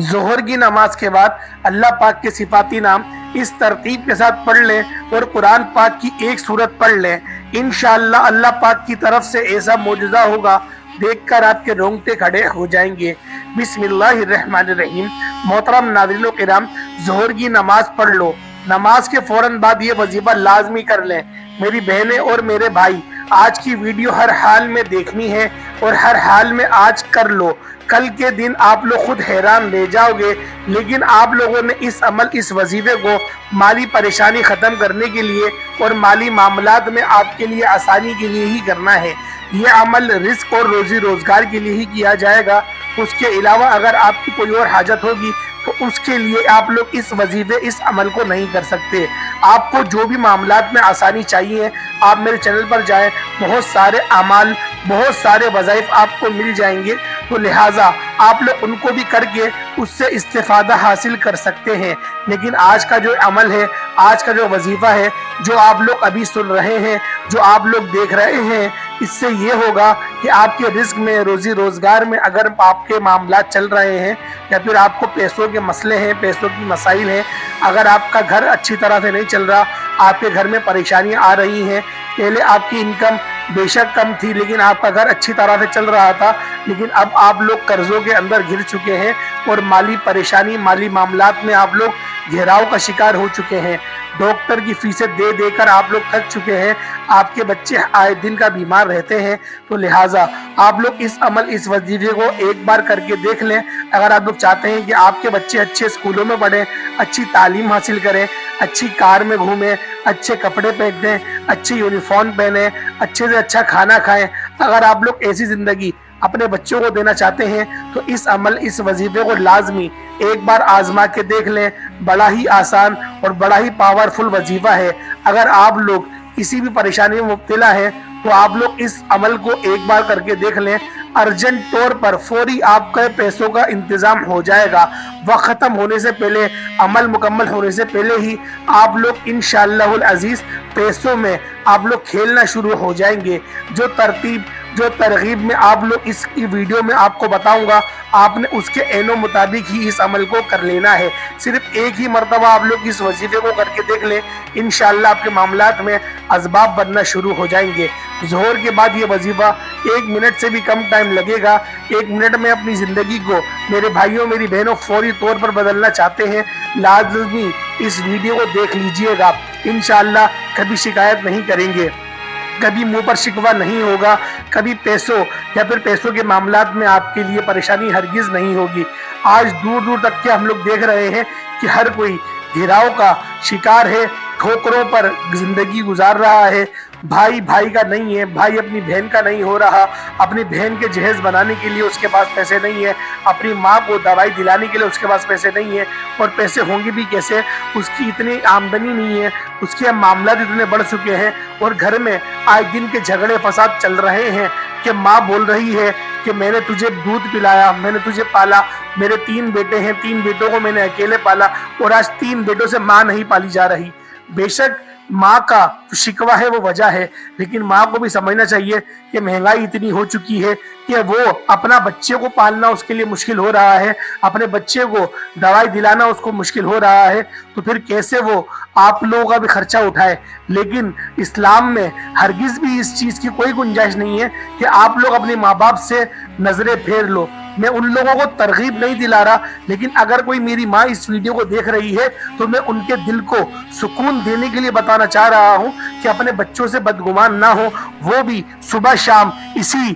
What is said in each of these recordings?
ظہر کی نماز کے بعد اللہ پاک کے صفاتی نام اس ترتیب کے ساتھ پڑھ لیں اور قرآن پاک کی ایک سورت پڑھ لیں۔ انشاءاللہ اللہ پاک کی طرف سے ایسا معجزہ ہوگا، دیکھ کر آپ کے رونگٹے کھڑے ہو جائیں گے۔ بسم اللہ الرحمن الرحیم۔ محترم ناظرین و کرام، ظہر کی نماز پڑھ لو، نماز کے فوراً بعد یہ وظیفہ لازمی کر لیں۔ میری بہنیں اور میرے بھائی، آج کی ویڈیو ہر حال میں دیکھنی ہے اور ہر حال میں آج کر لو، کل کے دن آپ لوگ خود حیران رہ جاؤ گے۔ لیکن آپ لوگوں نے اس عمل، اس وظیفے کو مالی پریشانی ختم کرنے کے لیے اور مالی معاملات میں آپ کے لیے آسانی کے لیے ہی کرنا ہے۔ یہ عمل رزق اور روزی روزگار کے لیے ہی کیا جائے گا۔ اس کے علاوہ اگر آپ کی کوئی اور حاجت ہوگی تو اس کے لیے آپ لوگ اس وظیفے، اس عمل کو نہیں کر سکتے۔ آپ کو جو بھی معاملات میں آسانی چاہیے، آپ میرے چینل پر جائیں، بہت سارے اعمال، بہت سارے وظائف آپ کو مل جائیں گے، تو لہٰذا آپ لوگ ان کو بھی کر کے اس سے استفادہ حاصل کر سکتے ہیں۔ لیکن آج کا جو عمل ہے، آج کا جو وظیفہ ہے، جو آپ لوگ ابھی سن رہے ہیں، جو آپ لوگ دیکھ رہے ہیں، اس سے یہ ہوگا کہ آپ کے رزق میں، روزی روزگار میں اگر آپ کے معاملات چل رہے ہیں یا پھر آپ کو پیسوں کے مسئلے ہیں، پیسوں کی مسائل ہیں، اگر آپ کا گھر اچھی طرح سے نہیں چل رہا، آپ کے گھر میں پریشانیاں آ رہی ہیں، پہلے آپ کی انکم بے شک کم تھی لیکن آپ کا گھر اچھی طرح سے چل رہا تھا، لیکن اب آپ لوگ قرضوں کے اندر گر چکے ہیں اور مالی پریشانی، مالی معاملات میں آپ لوگ گھیراؤ کا شکار ہو چکے ہیں، ڈاکٹر کی فیسیں دے دے کر آپ لوگ تھک چکے ہیں، آپ کے بچے آئے دن کا بیمار رہتے ہیں، تو لہٰذا آپ لوگ اس عمل، اس وظیفے کو ایک بار کر کے دیکھ لیں۔ اگر آپ لوگ چاہتے ہیں کہ آپ کے بچے اچھے اسکولوں میں پڑھیں، اچھی تعلیم حاصل کریں، اچھی کار میں گھومیں، اچھے کپڑے پہنیں، اچھی یونیفارم پہنیں، اچھے سے اچھا کھانا کھائیں، اگر آپ لوگ ایسی زندگی اپنے بچوں کو دینا چاہتے ہیں تو اس عمل، اس وظیفے کو لازمی ایک بار آزما کے دیکھ لیں۔ بڑا ہی آسان اور بڑا ہی پاورفل وظیفہ ہے۔ اگر آپ لوگ کسی بھی پریشانی میں مبتلا ہیں تو آپ لوگ اس عمل کو ایک بار کر کے دیکھ لیں، ارجنٹ طور پر فوری آپ کے پیسوں کا انتظام ہو جائے گا۔ وقت ختم ہونے سے پہلے، عمل مکمل ہونے سے پہلے ہی آپ لوگ انشاءاللہ العزیز پیسوں میں آپ لوگ کھیلنا شروع ہو جائیں گے۔ جو ترتیب، جو ترغیب میں آپ لوگ اس کی ویڈیو میں آپ کو بتاؤں گا، آپ نے اس کے عین و مطابق ہی اس عمل کو کر لینا ہے۔ صرف ایک ہی مرتبہ آپ لوگ اس وظیفے کو کر کے دیکھ لیں، انشاءاللہ آپ کے معاملات میں اسباب بننا شروع ہو جائیں گے۔ ظہر کے بعد یہ وظیفہ 1 منٹ سے بھی کم ٹائم لگے گا۔ 1 منٹ میں اپنی زندگی کو، میرے بھائیوں، میری بہنوں، فوری طور پر بدلنا چاہتے ہیں، لازمی اس ویڈیو کو دیکھ لیجئے گا۔ انشاءاللہ کبھی شکایت نہیں کریں گے، کبھی منہ پر شکوہ نہیں ہوگا، کبھی پیسوں یا پھر پیسوں کے معاملات میں آپ کے لیے پریشانی ہرگز نہیں ہوگی۔ آج دور دور تک کے ہم لوگ دیکھ رہے ہیں کہ ہر کوئی گھیراؤ کا شکار ہے، ٹھوکروں پر زندگی گزار رہا ہے، بھائی بھائی کا نہیں ہے، بھائی اپنی بہن کا نہیں ہو رہا، اپنی بہن کے جہیز بنانے کے لیے اس کے پاس پیسے نہیں ہیں، اپنی ماں کو دوائی دلانے کے لیے اس کے پاس پیسے نہیں ہیں، اور پیسے ہوں گے بھی کیسے، اس کی اتنی آمدنی نہیں ہے، اس کے معاملات اتنے بڑھ چکے ہیں، اور گھر میں آئے دن کے جھگڑے فساد چل رہے ہیں کہ ماں بول رہی ہے کہ میں نے تجھے دودھ پلایا، میں نے تجھے پالا، میرے 3 بیٹے ہیں، 3 بیٹوں کو میں نے اکیلے پالا، اور آج 3 بیٹوں سے ماں نہیں پالی جا رہی۔ بے شک ماں کا شکوہ ہے، وہ وجہ ہے، لیکن ماں کو بھی سمجھنا چاہیے کہ مہنگائی اتنی ہو چکی ہے کہ وہ اپنا بچے کو پالنا اس کے لیے مشکل ہو رہا ہے، اپنے بچے کو دوائی دلانا اس کو مشکل ہو رہا ہے، تو پھر کیسے وہ آپ لوگوں کا بھی خرچہ اٹھائے۔ لیکن اسلام میں ہرگز بھی اس چیز کی کوئی گنجائش نہیں ہے کہ آپ لوگ اپنے ماں باپ سے نظریں پھیر لو۔ میں ان لوگوں کو ترغیب نہیں دلا رہا، لیکن اگر کوئی میری ماں اس ویڈیو کو دیکھ رہی ہے تو میں ان کے دل کو سکون دینے کے لیے بتانا چاہ رہا ہوں کہ اپنے بچوں سے بدگمان نہ ہو۔ وہ بھی صبح شام اسی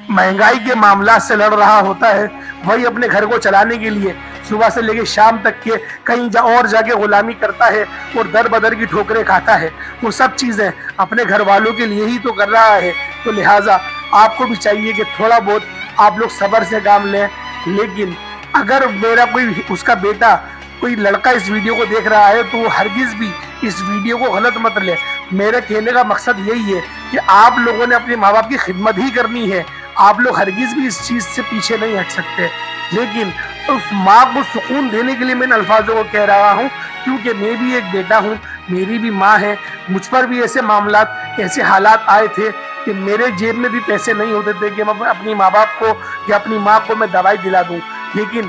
مہنگائی کے معاملات سے لڑ رہا ہوتا ہے، وہی اپنے گھر کو چلانے کے لیے صبح سے لے کے شام تک کے کہیں اور جا کے غلامی کرتا ہے اور در بدر کی ٹھوکریں کھاتا ہے۔ وہ سب چیزیں اپنے گھر والوں کے لیے ہی تو کر رہا ہے، تو لہٰذا آپ کو بھی چاہیے کہ تھوڑا بہت آپ لوگ صبر سے کام لیں۔ لیکن اگر میرا کوئی، اس کا بیٹا، کوئی لڑکا اس ویڈیو کو دیکھ رہا ہے تو وہ ہرگز بھی اس ویڈیو کو غلط مت لے۔ میرے کہنے کا مقصد یہی ہے کہ آپ لوگوں نے اپنے ماں باپ کی خدمت ہی کرنی ہے، آپ لوگ ہرگز بھی اس چیز سے پیچھے نہیں ہٹ سکتے۔ لیکن اس ماں کو سکون دینے کے لیے میں ان الفاظوں کو کہہ رہا ہوں، کیونکہ میں بھی ایک بیٹا ہوں، میری بھی ماں ہے، مجھ پر بھی ایسے معاملات، ایسے حالات آئے تھے کہ میرے جیب میں بھی پیسے نہیں ہوتے تھے کہ میں اپنی ماں باپ کو یا اپنی ماں کو میں دوائی دلا دوں۔ لیکن